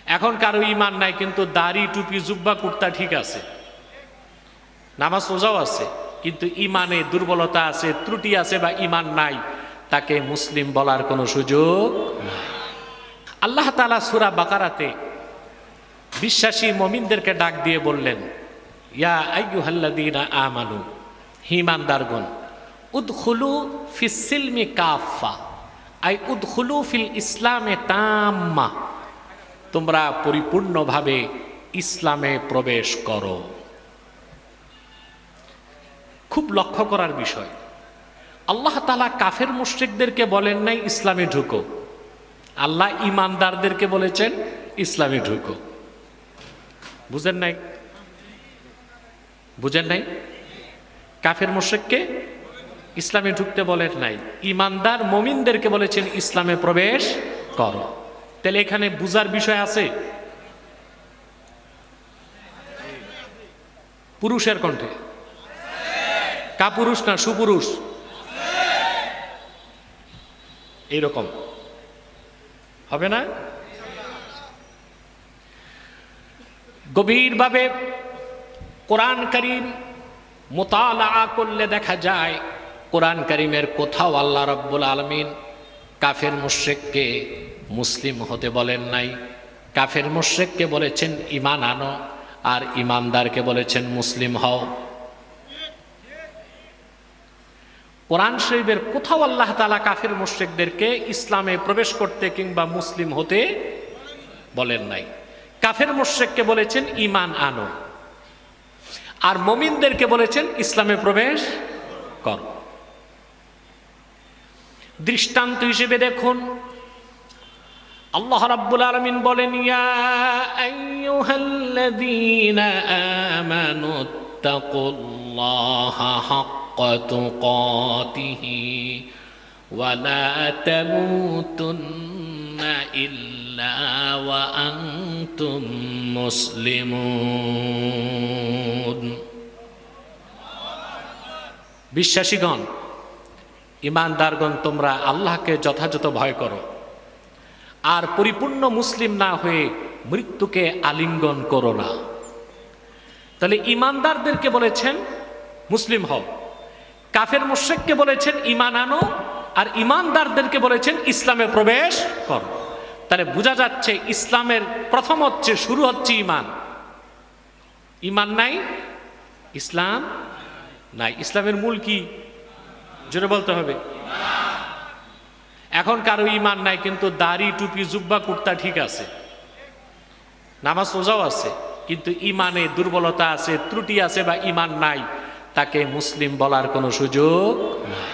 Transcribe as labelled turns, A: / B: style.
A: এখন কারো ইমান নাই কিন্তু দাড়ি টুপি জুব্বা কুর্তা ঠিক আছে, নামাজ রোজাও আছে, কিন্তু ইমানে দুর্বলতা আছে, ত্রুটি আছে বা ইমান নাই, তাকে মুসলিম বলার কোনো সুযোগ নাই। আল্লাহ তাআলা সূরা বাকারাতে বিশ্বাসী মুমিনদেরকে ডাক দিয়ে বললেন, ইয়া আইয়ুহাল্লাযীনা আমানু, ঈমানদারগণ, উদখুলু ফিস সিলমি কাফা, আই উদখুলু ফিল ইসলামে তাম্মা, তোমরা পরিপূর্ণভাবে ইসলামে প্রবেশ করো। খুব লক্ষ্য করার বিষয়, আল্লাহ তাআলা কাফের মুশরিকদেরকে বলেন নাই ইসলামে ঢুকো, আল্লাহ ঈমানদারদেরকে বলেছেন ইসলামে ঢুকো। বুঝেন নাই? বুঝেন নাই? কাফের মুশরিককে ইসলামে ঢুকতে বলেন নাই, ঈমানদার মুমিনদেরকে বলেছেন ইসলামে প্রবেশ করো। তাহলে এখানে বুঝার বিষয় আছে। পুরুষের কণ্ঠে, কাপুরুষ না সুপুরুষ, এইরকম হবে না? গভীরভাবে কোরআন কারীম মুতালা করলে দেখা যায়, কোরআন কারীমের কোথাও আল্লাহ রাব্বুল আলামিন কাফের মুশরিককে মুসলিম হতে বলেন নাই। কাফের মুশরিককে বলেছেন ঈমান আনো, আর ঈমানদারকে বলেছেন মুসলিম হও। কোরআন শরীফের কোথাও আল্লাহ তাআলা কাফের মুশরিকদেরকে ইসলামে প্রবেশ করতে কিংবা মুসলিম হতে বলেন নাই। কাফের মুশরিককে বলেছেন ঈমান আনো, আর মুমিনদেরকে বলেছেন ইসলামে প্রবেশ করো। দৃষ্টান্ত হিসেবে দেখুন, আল্লাহ রাব্বুল আলামিন বলেন, ইয়া আইয়ুহাল্লাযীনা আমানু তাকুল্লাহা হাক্কা তুকাতিহি ওয়া লা তামুতুন্না ইল্লা ওয়া আনতুম মুসলিমুন। বিশ্বাসীগণ, ঈমানদারগণ, তোমরা আল্লাহকে যথাযথ ভয় করো, আর পরিপূর্ণ মুসলিম না হয়ে মৃত্যুকে আলিঙ্গন করো না। তাহলে ঈমানদারদেরকে বলেছেন মুসলিম হও, কাফের মুশরিককে বলেছেন ঈমান আনো, আর ঈমানদারদেরকে বলেছেন ইসলামে প্রবেশ করো। তাহলে বোঝা যাচ্ছে ইসলামের প্রথম হচ্ছে, শুরু হচ্ছে ঈমান। ঈমান নাই, ইসলাম নাই। ইসলামের মূল কি? জোরে বলতে হবে। এখন কারো ঈমান নাই কিন্তু দাড়ি টুপি জুব্বা কুর্তা ঠিক আছে, নামাজ রোজাও আছে, কিন্তু ইমানে দুর্বলতা আছে, ত্রুটি আছে বা ঈমান নাই, তাকে মুসলিম বলার কোনো সুযোগ নাই।